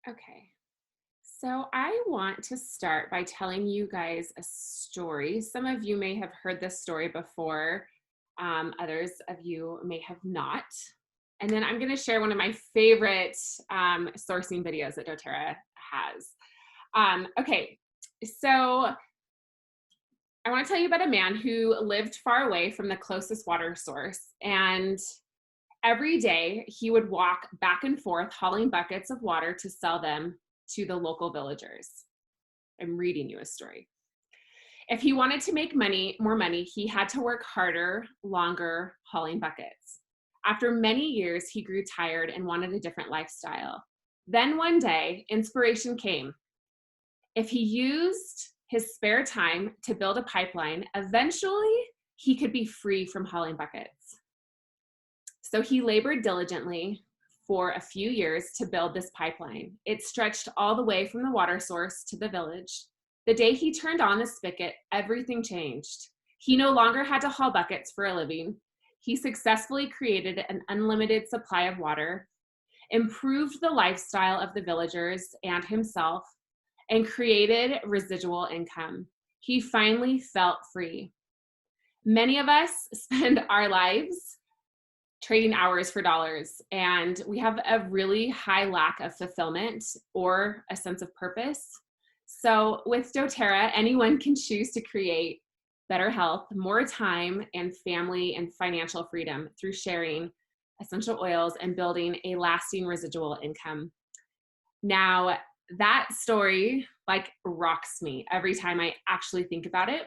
Okay, so I want to start by telling you guys a story. Some of you may have heard this story before, others of you may have not. And then I'm going to share one of my favorite sourcing videos that doTERRA has. Okay, so I want to tell you about a man who lived far away from the closest water source. And every day he would walk back and forth hauling buckets of water to sell them to the local villagers. I'm reading you a story. If he wanted to make more money, he had to work harder, longer, hauling buckets. After many years, he grew tired and wanted a different lifestyle. Then one day, inspiration came. If he used his spare time to build a pipeline, eventually he could be free from hauling buckets. So he labored diligently for a few years to build this pipeline. It stretched all the way from the water source to the village. The day he turned on the spigot, everything changed. He no longer had to haul buckets for a living. He successfully created an unlimited supply of water, improved the lifestyle of the villagers and himself, and created residual income. He finally felt free. Many of us spend our lives trading hours for dollars, and we have a really high lack of fulfillment or a sense of purpose. So with doTERRA, anyone can choose to create better health, more time, and family and financial freedom through sharing essential oils and building a lasting residual income. Now, that story like rocks me every time I actually think about it.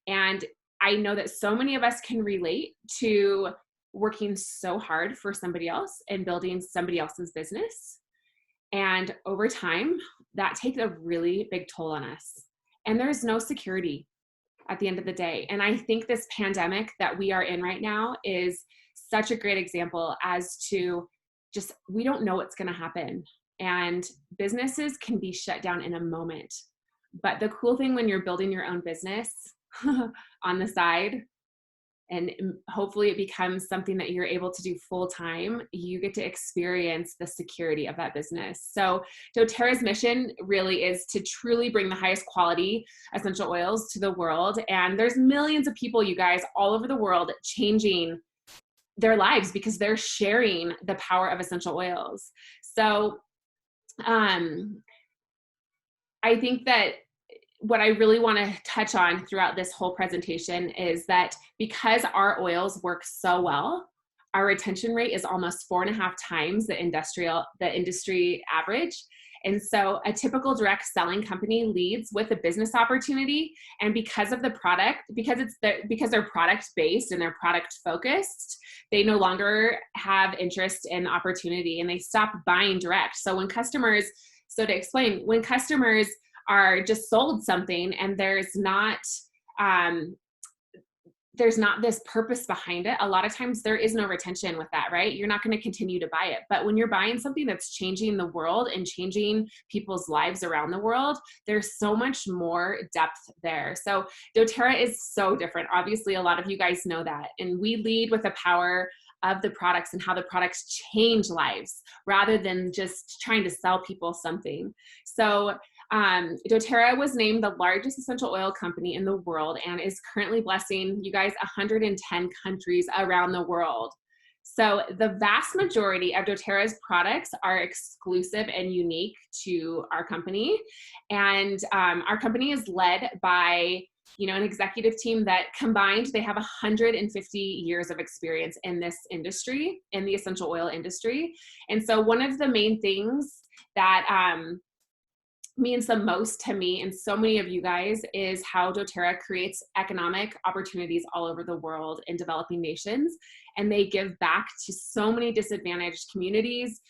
And I know that so many of us can relate to working so hard for somebody else and building somebody else's business. And over time, that takes a really big toll on us. And there's no security at the end of the day. And I think this pandemic that we are in right now is such a great example as to just, we don't know what's going to happen. And businesses can be shut down in a moment. But the cool thing when you're building your own business on the side, and hopefully it becomes something that you're able to do full time, you get to experience the security of that business. So doTERRA's mission really is to truly bring the highest quality essential oils to the world. And there's millions of people, you guys, all over the world changing their lives because they're sharing the power of essential oils. So I think that what I really want to touch on throughout this whole presentation is that because our oils work so well, our retention rate is almost 4.5 times the industry average. And so a typical direct selling company leads with a business opportunity, and because of the product, because they're product based and they're product focused, they no longer have interest in opportunity and they stop buying direct. So when customers are just sold something and there's not this purpose behind it, a lot of times there is no retention with that, right? You're not going to continue to buy it. But when you're buying something that's changing the world and changing people's lives around the world, there's so much more depth there. So doTERRA is so different. Obviously, a lot of you guys know that. And we lead with the power of the products and how the products change lives rather than just trying to sell people something. So doTERRA was named the largest essential oil company in the world and is currently blessing, you guys, 110 countries around the world. So the vast majority of doTERRA's products are exclusive and unique to our company. And our company is led by an executive team that combined, they have 150 years of experience in this industry, in the essential oil industry. And so one of the main things that means the most to me and so many of you guys is how doTERRA creates economic opportunities all over the world in developing nations. And they give back to so many disadvantaged communities.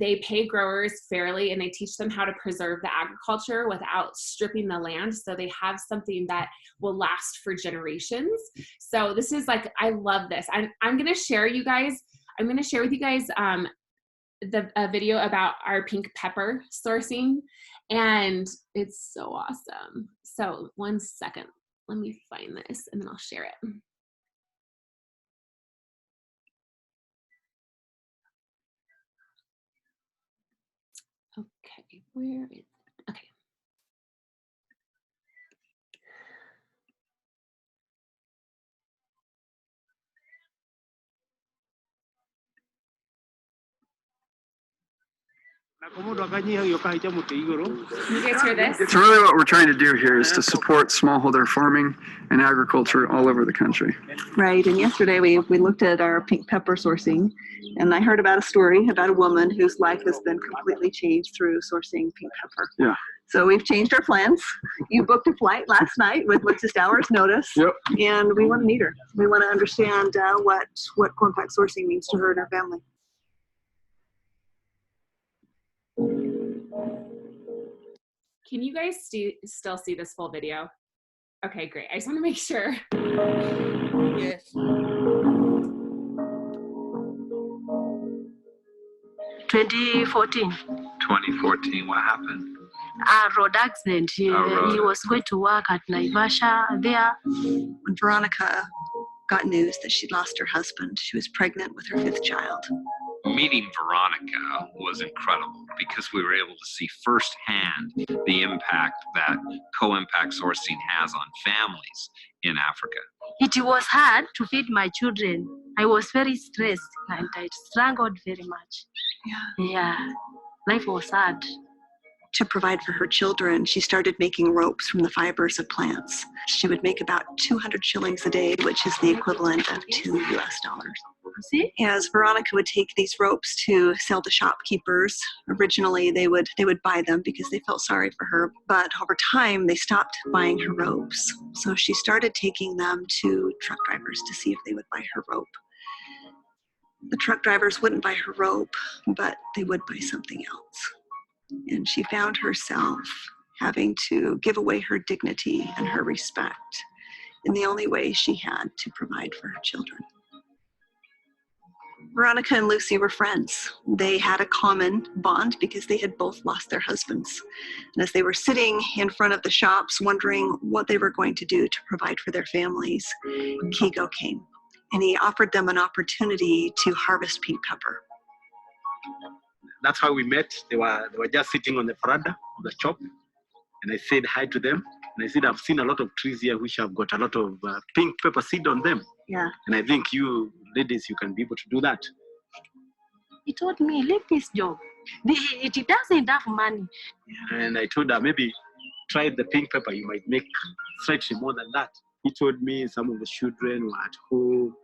They pay growers fairly and they teach them how to preserve the agriculture without stripping the land. So they have something that will last for generations. So this is like, I love this. I'm going to share with you guys a video about our pink pepper sourcing, and it's so awesome. So one second, let me find this and then I'll share it. Okay. Where is it? Okay. Can you guys hear this? So really what we're trying to do here is to support smallholder farming and agriculture all over the country. Right, and yesterday we looked at our pink pepper sourcing, and I heard about a story about a woman whose life has been completely changed through sourcing pink pepper. Yeah. So we've changed our plans. You booked a flight last night with just hours notice. Yep. And we want to meet her. We want to understand what compact sourcing means to her and her family. Can you guys still see this full video? Okay, great. I just want to make sure. Yes. 2014. 2014, what happened? A road accident. He road. was going to work at Naivasha there. When Veronica got news that she'd lost her husband, she was pregnant with her 5th child. Meeting Veronica was incredible because we were able to see firsthand the impact that co-impact sourcing has on families in Africa. It was hard to feed my children. I was very stressed and I struggled very much. Yeah, life was hard. To provide for her children, she started making ropes from the fibers of plants. She would make about 200 shillings a day, which is the equivalent of $2 US. See? As Veronica would take these ropes to sell to shopkeepers, originally they would buy them because they felt sorry for her, but over time they stopped buying her ropes. So she started taking them to truck drivers to see if they would buy her rope. The truck drivers wouldn't buy her rope, but they would buy something else. And she found herself having to give away her dignity and her respect in the only way she had to provide for her children. Veronica and Lucy were friends. They had a common bond because they had both lost their husbands. And as they were sitting in front of the shops wondering what they were going to do to provide for their families, Kigo came. And he offered them an opportunity to harvest pink pepper. That's how we met. They were just sitting on the veranda of the shop, and I said hi to them. And I said, I've seen a lot of trees here which have got a lot of pink pepper seed on them. Yeah. And I think you ladies, you can be able to do that. He told me, leave this job. It doesn't have money. And I told her, maybe try the pink pepper. You might make slightly more than that. He told me some of the children were at home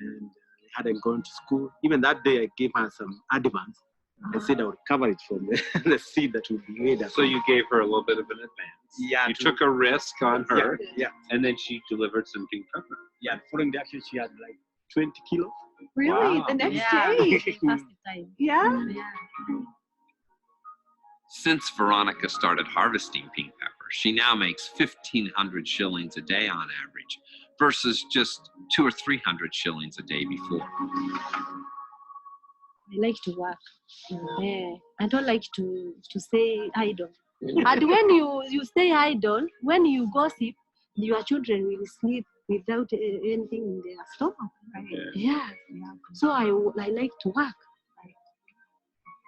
and they hadn't gone to school. Even that day, I gave her some advance. I said I would cover it from the seed that would be made. So you gave her a little bit of an advance. Yeah. You took a risk on her. Yeah. And then she delivered some pink pepper. Yeah. Following the action, she had like 20 kilos. Really? Wow. The next Yeah. day? First time. Yeah? Yeah. Since Veronica started harvesting pink pepper, she now makes 1,500 shillings a day on average versus just 200 or 300 shillings a day before. I like to work. I don't like to stay idle. And when you stay idle, when you gossip, your children will sleep without anything in their stomach. Yeah. So I like to work.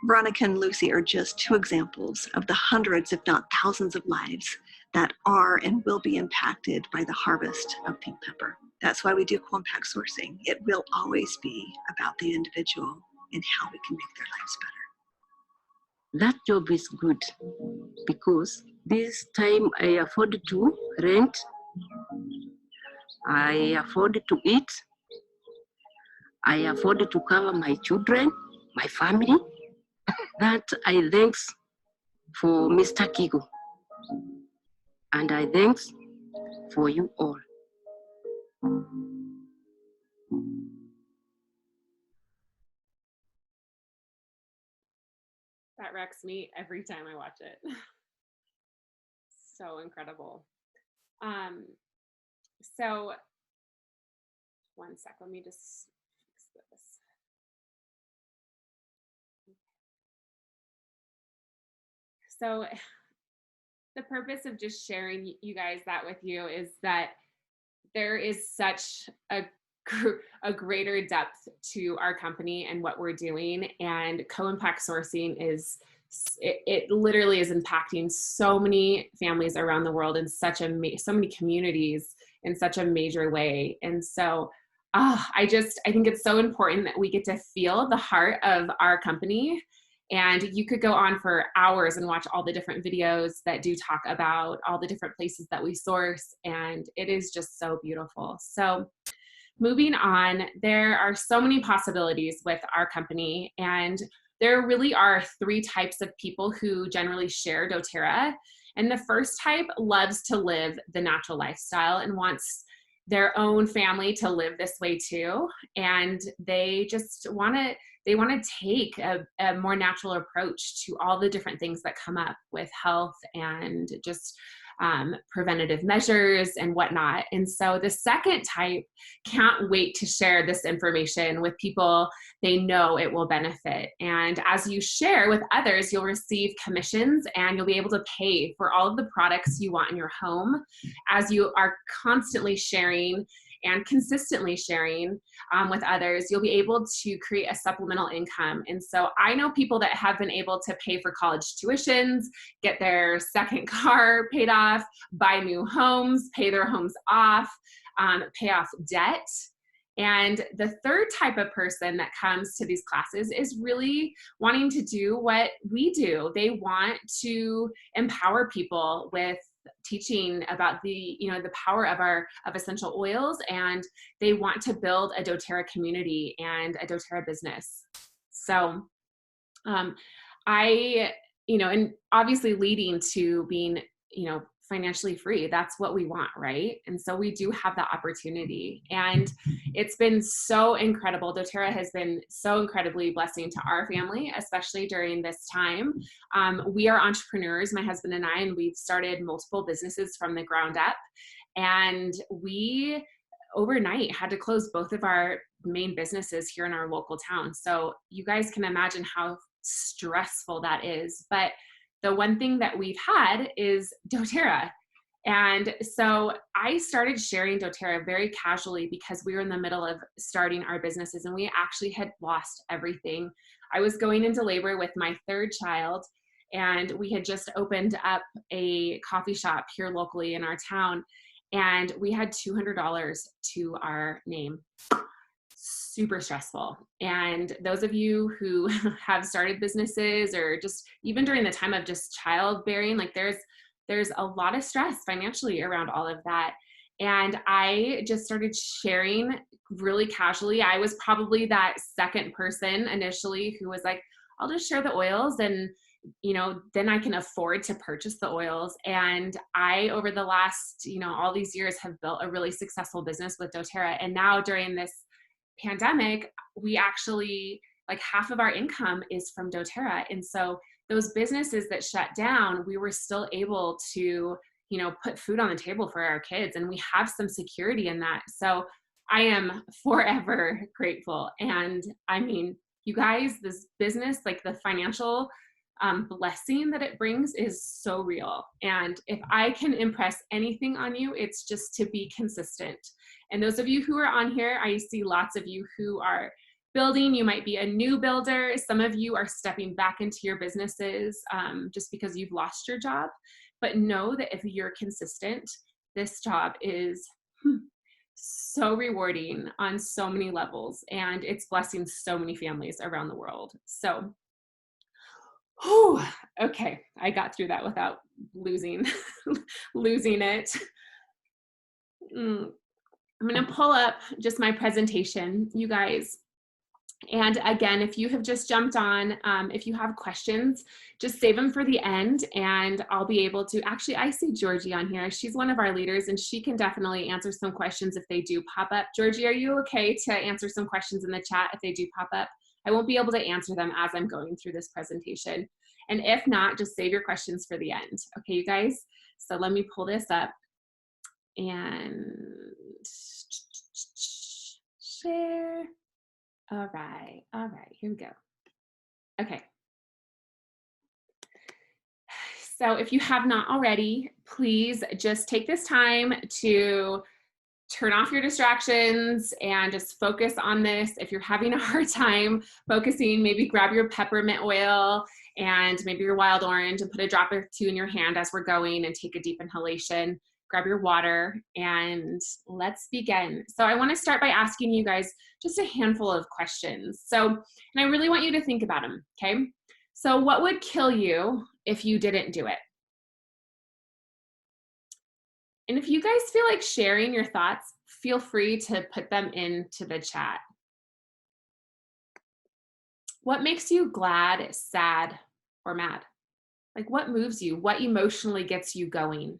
Veronica and Lucy are just 2 examples of the hundreds, if not thousands, of lives that are and will be impacted by the harvest of pink pepper. That's why we do compact sourcing. It will always be about the individual and how we can make their lives better. That job is good because this time I afford to rent, I afford to eat, I afford to cover my children, my family. That I thanks for Mr. Kigo. And I thanks for you all. That wrecks me every time I watch it. So incredible. So one sec, let me just fix this. So the purpose of just sharing you guys that with you is that there is such a greater depth to our company and what we're doing, and co-impact sourcing is it literally is impacting so many families around the world in such so many communities in such a major way. And so I think it's so important that we get to feel the heart of our company. And you could go on for hours and watch all the different videos that do talk about all the different places that we source. And it is just so beautiful. So moving on, there are so many possibilities with our company, and there really are 3 types of people who generally share doTERRA. And the first type loves to live the natural lifestyle and wants their own family to live this way too. And they just want to take a more natural approach to all the different things that come up with health and just preventative measures and whatnot. And so the second type can't wait to share this information with people they know it will benefit. And as you share with others, you'll receive commissions and you'll be able to pay for all of the products you want in your home as you are constantly sharing and consistently sharing with others. You'll be able to create a supplemental income. And so I know people that have been able to pay for college tuitions, get their second car paid off, buy new homes, pay their homes off, pay off debt. And the third type of person that comes to these classes is really wanting to do what we do. They want to empower people with teaching about the power of essential oils, and they want to build a doTERRA community and a doTERRA business. So and obviously leading to being financially free, that's what we want, right? And so we do have that opportunity, and it's been so incredible. doTERRA has been so incredibly blessing to our family, especially during this time. We are entrepreneurs, my husband and I, and we've started multiple businesses from the ground up, and we overnight had to close both of our main businesses here in our local town. So you guys can imagine how stressful that is. But the one thing that we've had is doTERRA. And so I started sharing doTERRA very casually because we were in the middle of starting our businesses and we actually had lost everything. I was going into labor with my 3rd child, and we had just opened up a coffee shop here locally in our town, and we had $200 to our name. Super stressful. And those of you who have started businesses, or just even during the time of just childbearing, like there's a lot of stress financially around all of that. And I just started sharing really casually. I was probably that second person initially who was like, I'll just share the oils, and then I can afford to purchase the oils. And I, over the last, all these years, have built a really successful business with doTERRA. And now during this pandemic, we actually, like, half of our income is from doTERRA. And so those businesses that shut down, we were still able to, put food on the table for our kids, and we have some security in that. So I am forever grateful. And I mean, you guys, this business, like the financial blessing that it brings is so real. And if I can impress anything on you, it's just to be consistent. And those of you who are on here, I see lots of you who are building. You might be a new builder. Some of you are stepping back into your businesses just because you've lost your job. But know that if you're consistent, this job is so rewarding on so many levels, and it's blessing so many families around the world. So okay, I got through that without losing it. I'm going to pull up just my presentation, you guys. And again, if you have just jumped on, if you have questions, just save them for the end, and I'll be able to. Actually, I see Georgie on here. She's one of our leaders, and she can definitely answer some questions if they do pop up. Georgie, are you okay to answer some questions in the chat if they do pop up? I won't be able to answer them as I'm going through this presentation. And if not, just save your questions for the end. Okay, you guys? So let me pull this up and share. All right, here we go. Okay. So if you have not already, please just take this time to turn off your distractions and just focus on this. If you're having a hard time focusing, maybe grab your peppermint oil and maybe your wild orange and put a drop or two in your hand as we're going, and take a deep inhalation. Grab your water and let's begin. So I want to start by asking you guys just a handful of questions. So, and I really want you to think about them, okay? So what would kill you if you didn't do it? And if you guys feel like sharing your thoughts, feel free to put them into the chat. What makes you glad, sad, or mad? Like, what moves you? What emotionally gets you going?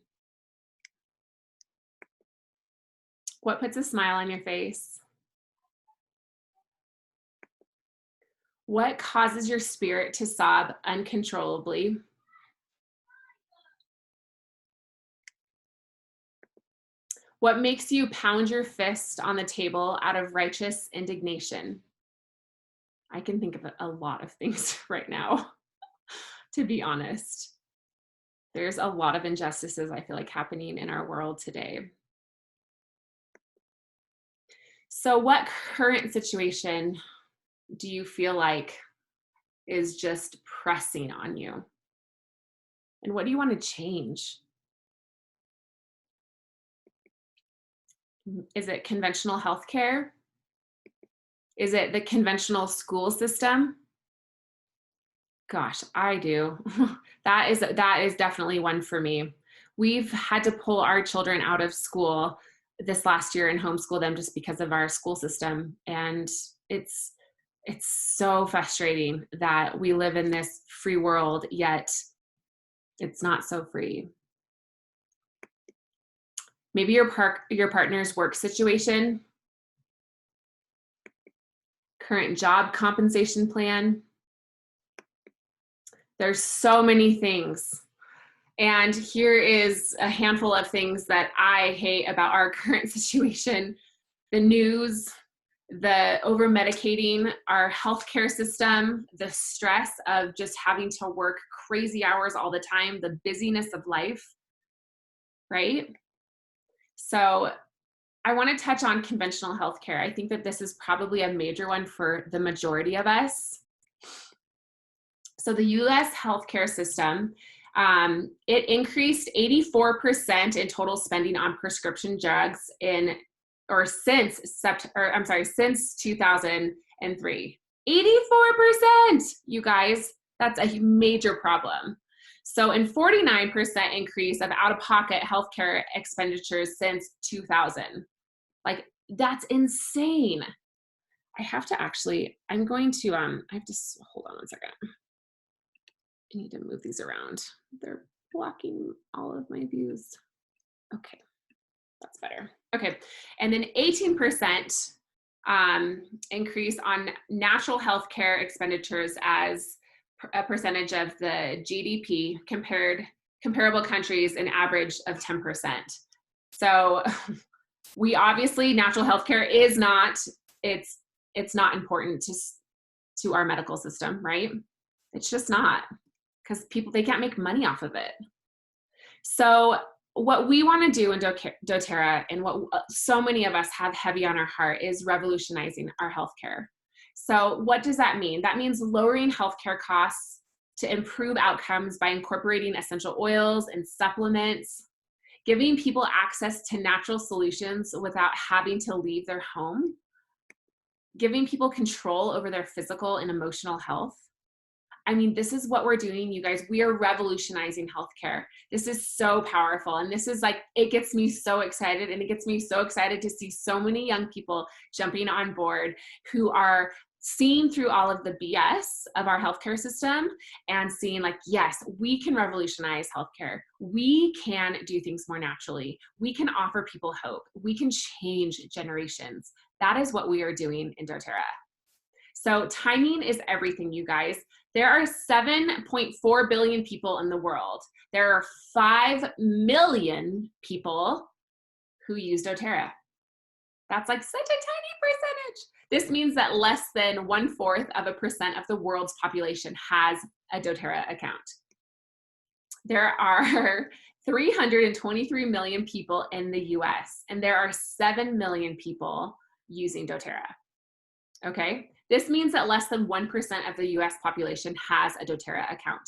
What puts a smile on your face? What causes your spirit to sob uncontrollably? What makes you pound your fist on the table out of righteous indignation? I can think of a lot of things right now, to be honest. There's a lot of injustices I feel like happening in our world today. So what current situation do you feel like is just pressing on you? And what do you want to change? Is it conventional healthcare? Is it the conventional school system? Gosh, I do. That is definitely one for me. We've had to pull our children out of school this last year and homeschool them just because of our school system. And it's so frustrating that we live in this free world, yet it's not so free. Maybe your partner's work situation, current job compensation plan. There's so many things. And here is a handful of things that I hate about our current situation. The news, the over-medicating our healthcare system, the stress of just having to work crazy hours all the time, the busyness of life, right? So I want to touch on conventional healthcare. I think that this is probably a major one for the majority of us. So the US healthcare system, it increased 84% in total spending on prescription drugs since 2003. 84%, you guys, that's a major problem. So, and 49% increase of out-of-pocket healthcare expenditures since 2000. Like, that's insane. I have to actually, I have to, hold on one second. I need to move these around. They're blocking all of my views. Okay, that's better. Okay, and then 18% increase on natural healthcare expenditures as a percentage of the GDP comparable countries an average of 10%. So we obviously, natural healthcare is not, it's not important to our medical system, right? It's just not, because they can't make money off of it. So what we want to do in dōTERRA, and what so many of us have heavy on our heart, is revolutionizing our healthcare. So what does that mean? That means lowering healthcare costs to improve outcomes by incorporating essential oils and supplements, giving people access to natural solutions without having to leave their home, giving people control over their physical and emotional health. I mean, this is what we're doing, you guys. We are revolutionizing healthcare. This is so powerful. And this is like, it gets me so excited. And it gets me so excited to see so many young people jumping on board who are seeing through all of the BS of our healthcare system and seeing like, yes, we can revolutionize healthcare. We can do things more naturally. We can offer people hope. We can change generations. That is what we are doing in dōTERRA. So timing is everything, you guys. There are 7.4 billion people in the world. There are 5 million people who use dōTERRA. That's like such a tiny percentage. This means that less than 0.1% of the world's population has a dōTERRA account. There are 323 million people in the US, and there are 7 million people using doTERRA. Okay, this means that less than 1% of the US population has a doTERRA account.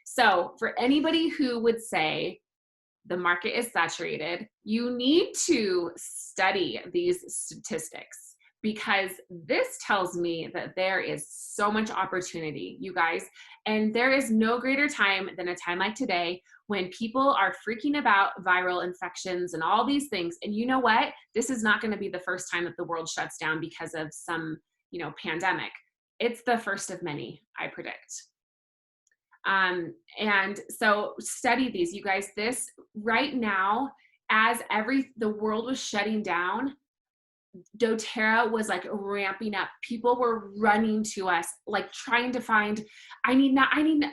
So for anybody who would say the market is saturated, you need to study these statistics, because this tells me that there is so much opportunity, you guys, and there is no greater time than a time like today when people are freaking about viral infections and all these things. And you know what? This is not going to be the first time that the world shuts down because of some, pandemic. It's the first of many, I predict. And so study these, you guys. This right now, as the world was shutting down, doTERRA was like ramping up. People were running to us, like trying to find, I need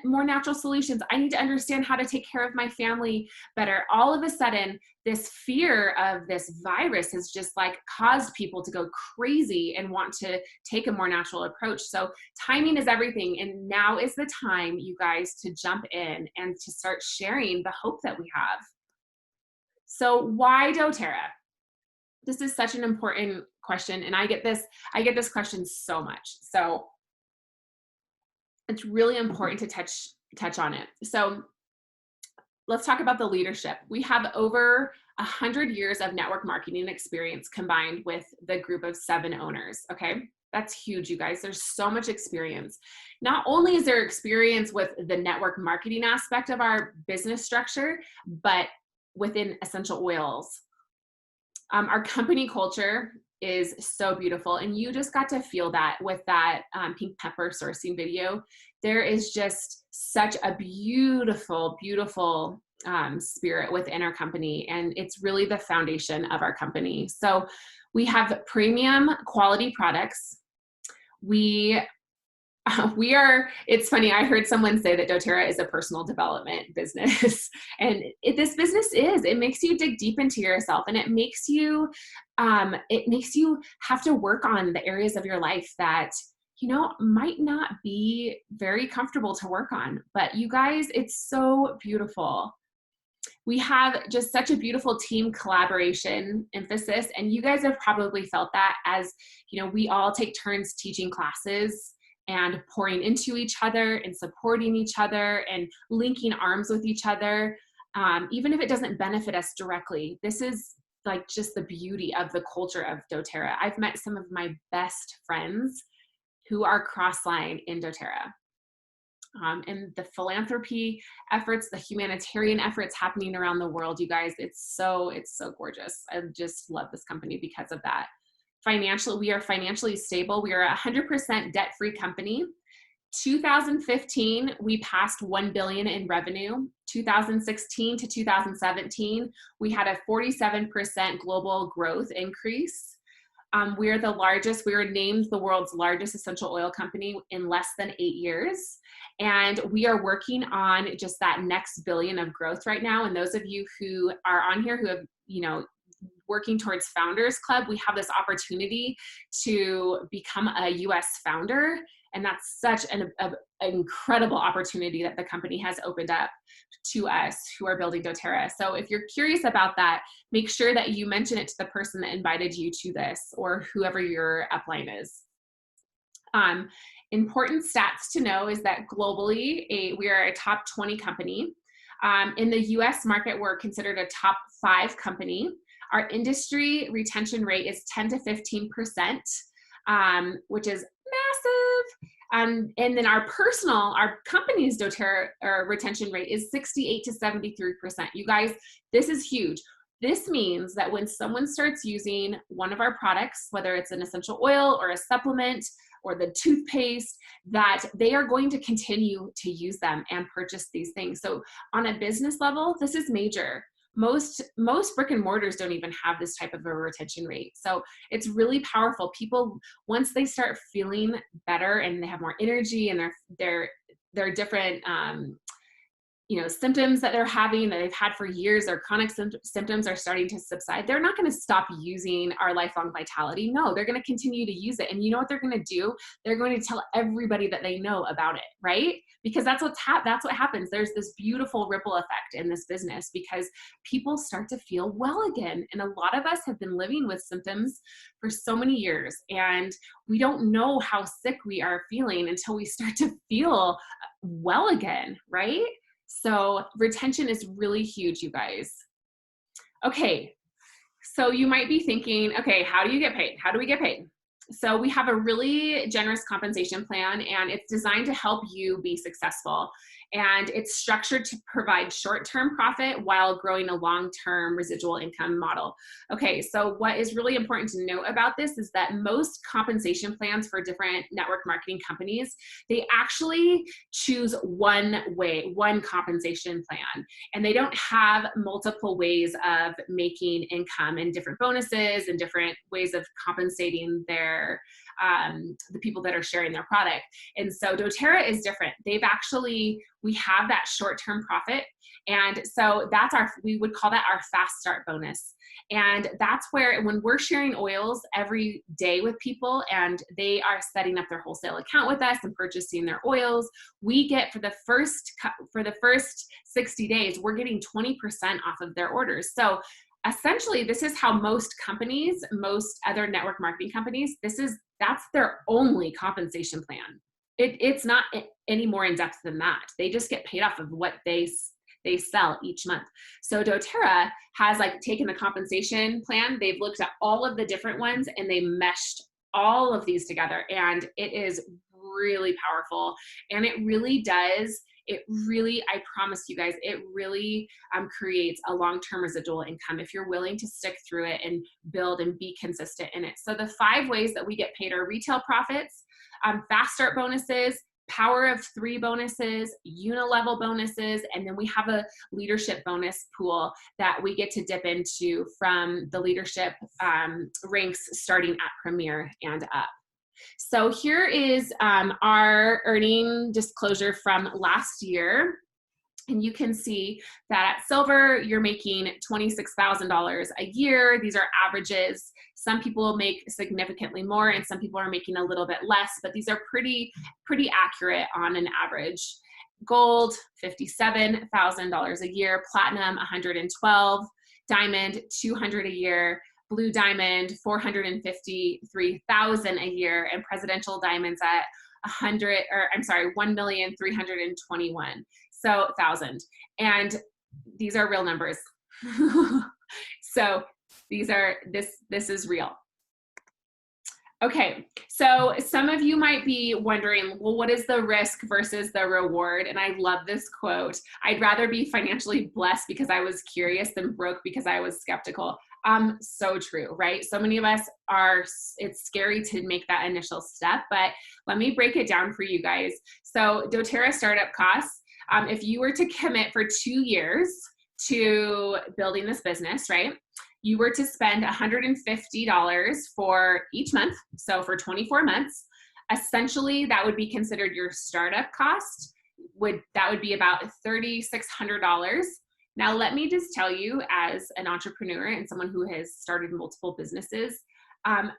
more natural solutions. I need to understand how to take care of my family better. All of a sudden, this fear of this virus has just like caused people to go crazy and want to take a more natural approach. So timing is everything. And now is the time, you guys, to jump in and to start sharing the hope that we have. So why doTERRA? This is such an important question, and I get this question so much. So it's really important to touch on it. So let's talk about the leadership. We have over 100 years of network marketing experience combined with the group of 7 owners, okay? That's huge, you guys. There's so much experience. Not only is there experience with the network marketing aspect of our business structure, but within essential oils. Our company culture is so beautiful, and you just got to feel that with that pink pepper sourcing video. There is just such a beautiful, beautiful spirit within our company, and it's really the foundation of our company. So we have premium quality products. It's funny, I heard someone say that doTERRA is a personal development business. And this business it makes you dig deep into yourself, and it makes you have to work on the areas of your life that, might not be very comfortable to work on. But you guys, it's so beautiful. We have just such a beautiful team collaboration emphasis. And you guys have probably felt that as, we all take turns teaching classes and pouring into each other and supporting each other and linking arms with each other, even if it doesn't benefit us directly. This is like just the beauty of the culture of doTERRA. I've met some of my best friends who are cross-line in doTERRA. And the philanthropy efforts, the humanitarian efforts happening around the world, you guys, it's so gorgeous. I just love this company because of that. We are financially stable. We are a 100% debt-free company. 2015, we passed 1 billion in revenue. 2016 to 2017, we had a 47% global growth increase. We were named the world's largest essential oil company in less than 8 years. And we are working on just that next billion of growth right now. And those of you who are on here who have, working towards Founders Club, we have this opportunity to become a US founder. And that's such an incredible opportunity that the company has opened up to us who are building doTERRA. So if you're curious about that, make sure that you mention it to the person that invited you to this, or whoever your upline is. Important stats to know is that globally, we are a top 20 company. In the US market, we're considered a top 5 company. Our industry retention rate is 10 to 15%, which is massive. And then our company's doTERRA retention rate is 68 to 73%. You guys, this is huge. This means that when someone starts using one of our products, whether it's an essential oil or a supplement or the toothpaste, that they are going to continue to use them and purchase these things. So on a business level, this is major. Most brick and mortars don't even have this type of a retention rate. So it's really powerful. People, once they start feeling better and they have more energy and they're different, symptoms that they're having that they've had for years, or chronic symptoms are starting to subside, they're not going to stop using our Lifelong Vitality. No, they're going to continue to use it. And you know what they're going to do? They're going to tell everybody that they know about it, right? Because that's what happens. There's this beautiful ripple effect in this business because people start to feel well again. And a lot of us have been living with symptoms for so many years, and we don't know how sick we are feeling until we start to feel well again, right? So retention is really huge, you guys. Okay, so you might be thinking, okay, how do you get paid? How do we get paid? So we have a really generous compensation plan, and it's designed to help you be successful. And it's structured to provide short-term profit while growing a long-term residual income model. Okay, so what is really important to note about this is that most compensation plans for different network marketing companies, they actually choose one compensation plan. And they don't have multiple ways of making income and different bonuses and different ways of compensating their the people that are sharing their product. And so dōTERRA is different. We have that short-term profit. And so we would call that our fast start bonus. And that's where, when we're sharing oils every day with people and they are setting up their wholesale account with us and purchasing their oils, we get for the first 60 days, we're getting 20% off of their orders. So essentially, this is how most other network marketing companies, that's their only compensation plan. It's not any more in depth than that. They just get paid off of what they sell each month. So dōTERRA has taken the compensation plan. They've looked at all of the different ones and they meshed all of these together. And it is really powerful. And it really does. I promise you guys, it really creates a long-term residual income if you're willing to stick through it and build and be consistent in it. So the 5 ways that we get paid are retail profits, fast start bonuses, power of 3 bonuses, unilevel bonuses, and then we have a leadership bonus pool that we get to dip into from the leadership ranks starting at Premier and up. So here is our earning disclosure from last year. And you can see that at Silver, you're making $26,000 a year. These are averages. Some people make significantly more and some people are making a little bit less, but these are pretty accurate on an average. Gold, $57,000 a year. Platinum, $112,000. Diamond, $200,000 a year. Blue diamond, $453,000 a year, and presidential diamonds at $1,321,000. And these are real numbers. So this is real. Okay, so some of you might be wondering, well, what is the risk versus the reward? And I love this quote. I'd rather be financially blessed because I was curious than broke because I was skeptical. So true, right? So many of us it's scary to make that initial step, but let me break it down for you guys. So dōTERRA startup costs, if you were to commit for 2 years to building this business, right? You were to spend $150 for each month. So for 24 months, essentially that would be considered your startup cost. That would be about $3,600. Now, let me just tell you, as an entrepreneur and someone who has started multiple businesses,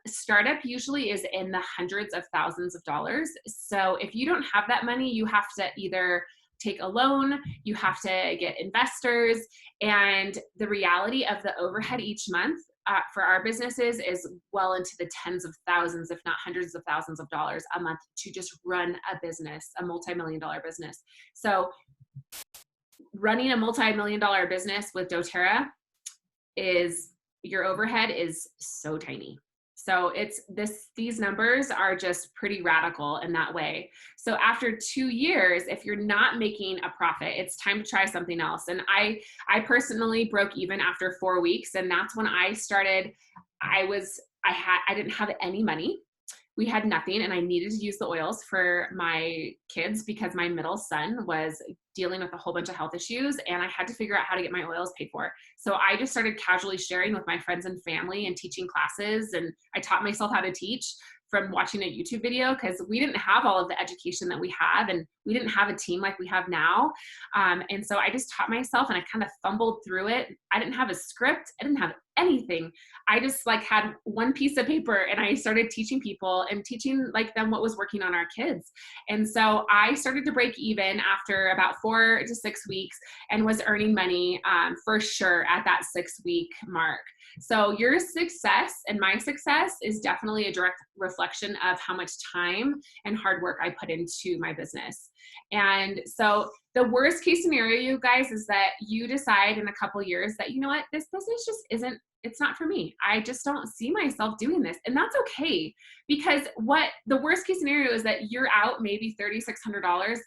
startup usually is in the hundreds of thousands of dollars. So if you don't have that money, you have to either take a loan, you have to get investors, and the reality of the overhead each month for our businesses is well into the tens of thousands, if not hundreds of thousands of dollars a month to just run a business, a multi-million-dollar business. So running a multi-million-dollar business with dōTERRA your overhead is so tiny. So these numbers are just pretty radical in that way. So after 2 years, if you're not making a profit, it's time to try something else. And I personally broke even after 4 weeks. And that's when I started, I didn't have any money. We had nothing, and I needed to use the oils for my kids because my middle son was dealing with a whole bunch of health issues, and I had to figure out how to get my oils paid for. So I just started casually sharing with my friends and family and teaching classes, and I taught myself how to teach from watching a YouTube video because we didn't have all of the education that we have, and We didn't have a team like we have now. And so I just taught myself and I kind of fumbled through it. I didn't have a script. I didn't have anything. I just like had one piece of paper and I started teaching people and teaching like them what was working on our kids. And so I started to break even after about 4 to 6 weeks and was earning money for sure at that 6-week mark. So your success and my success is definitely a direct reflection of how much time and hard work I put into my business. And so the worst case scenario, you guys, is that you decide in a couple years that, you know what, this business just isn't, it's not for me. I just don't see myself doing this. And that's okay, because what the worst case scenario is that you're out maybe $3,600,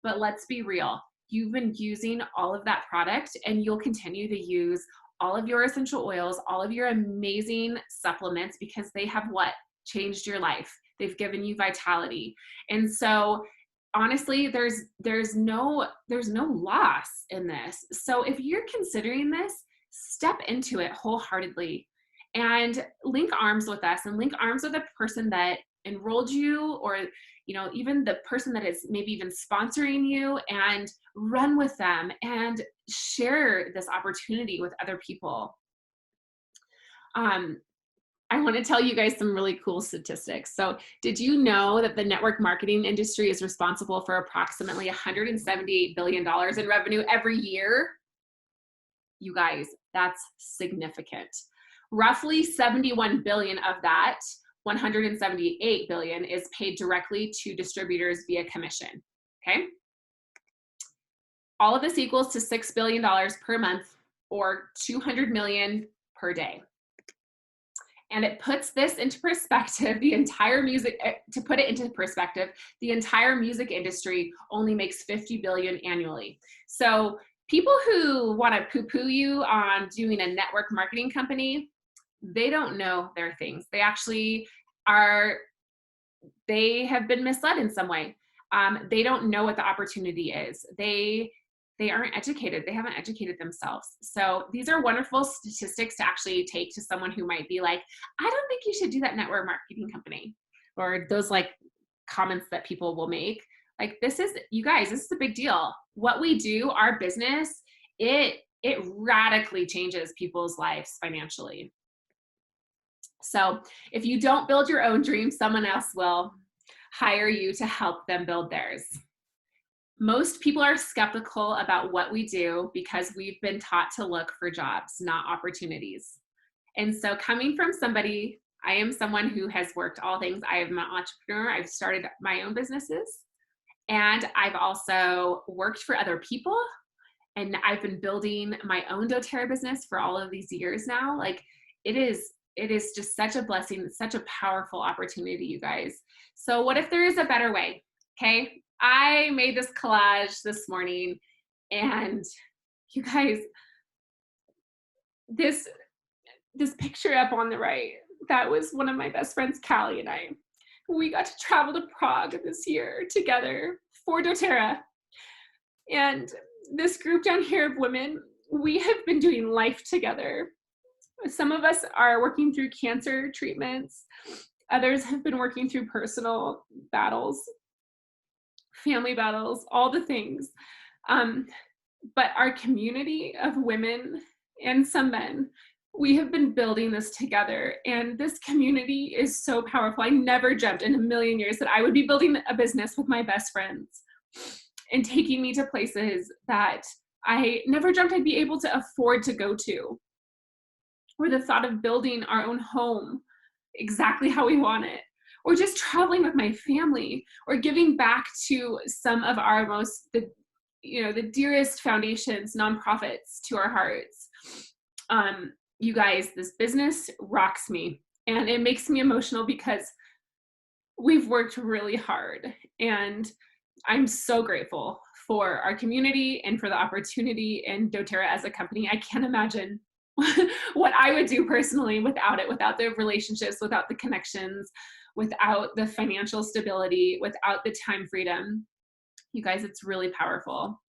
but let's be real. You've been using all of that product and you'll continue to use all of your essential oils, all of your amazing supplements, because they have what? Changed your life. They've given you vitality. And so honestly, there's no loss in this. So if you're considering this, step into it wholeheartedly and link arms with us and link arms with a person that enrolled you, or even the person that is maybe even sponsoring you, and run with them and share this opportunity with other people. I want to tell you guys some really cool statistics. So did you know that the network marketing industry is responsible for approximately $178 billion in revenue every year? You guys, that's significant. Roughly 71 billion of that, 178 billion, is paid directly to distributors via commission, okay? All of this equals to $6 billion per month, or 200 million per day. And it puts this into perspective, the entire music industry only makes 50 billion annually. So people who want to poo-poo you on doing a network marketing company, they don't know their things. They actually they have been misled in some way. They don't know what the opportunity is. They aren't educated. They haven't educated themselves. So these are wonderful statistics to actually take to someone who might be like, I don't think you should do that network marketing company, or those like comments that people will make. Like, this is, you guys, this is a big deal. What we do, our business, it radically changes people's lives financially. So if you don't build your own dream, someone else will hire you to help them build theirs. Most people are skeptical about what we do because we've been taught to look for jobs, not opportunities. And so coming from somebody, I am someone who has worked all things. I am an entrepreneur. I've started my own businesses, and I've also worked for other people. And I've been building my own doTERRA business for all of these years now. Like, it is just such a blessing, such a powerful opportunity, you guys. So what if there is a better way? Okay. I made this collage this morning, and you guys, this picture up on the right, that was one of my best friends, Callie, and I. We got to travel to Prague this year together for doTERRA. And this group down here of women, we have been doing life together. Some of us are working through cancer treatments. Others have been working through personal battles, family battles, all the things. But our community of women and some men, we have been building this together, and this community is so powerful. I never dreamt in a million years that I would be building a business with my best friends and taking me to places that I never dreamt I'd be able to afford to go to, or the thought of building our own home exactly how we want it, or just traveling with my family, or giving back to some of our the dearest foundations, nonprofits to our hearts. You guys, this business rocks me, and it makes me emotional because we've worked really hard, and I'm so grateful for our community and for the opportunity in doTERRA as a company. I can't imagine what I would do personally without it, without the relationships, without the connections, without the financial stability, without the time freedom. You guys, it's really powerful.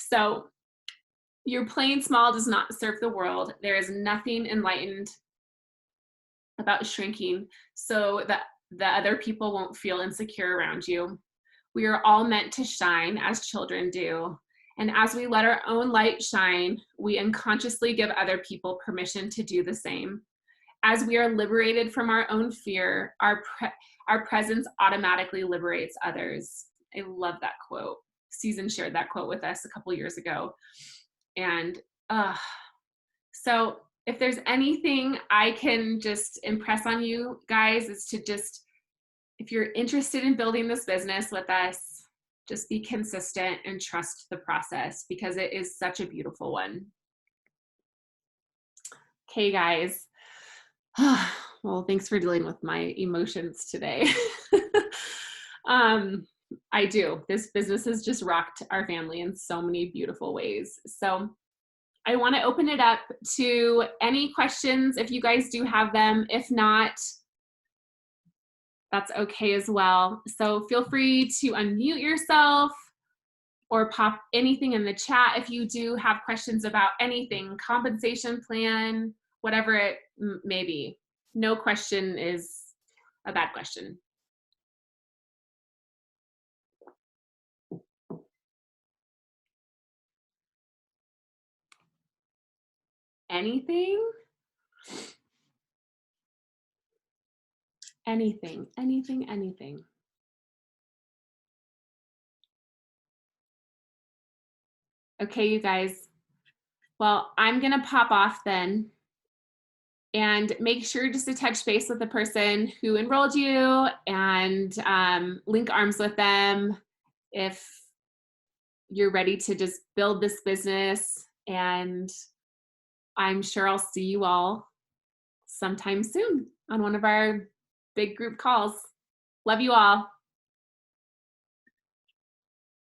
So your playing small does not serve the world. There is nothing enlightened about shrinking so that the other people won't feel insecure around you. We are all meant to shine as children do. And as we let our own light shine, we unconsciously give other people permission to do the same. As we are liberated from our own fear, our presence automatically liberates others. I love that quote. Susan shared that quote with us a couple years ago. And so if there's anything I can just impress on you guys is to just, if you're interested in building this business with us, just be consistent and trust the process because it is such a beautiful one. Okay, guys. Well, thanks for dealing with my emotions today. I do. This business has just rocked our family in so many beautiful ways. So I want to open it up to any questions if you guys do have them. If not, that's okay as well. So feel free to unmute yourself or pop anything in the chat if you do have questions about anything, compensation plan, whatever it may be. No question is a bad question. Anything? Anything, anything, anything. Okay, you guys. Well, I'm gonna pop off then and make sure just to touch base with the person who enrolled you and link arms with them if you're ready to just build this business. And I'm sure I'll see you all sometime soon on one of our big group calls. Love you all.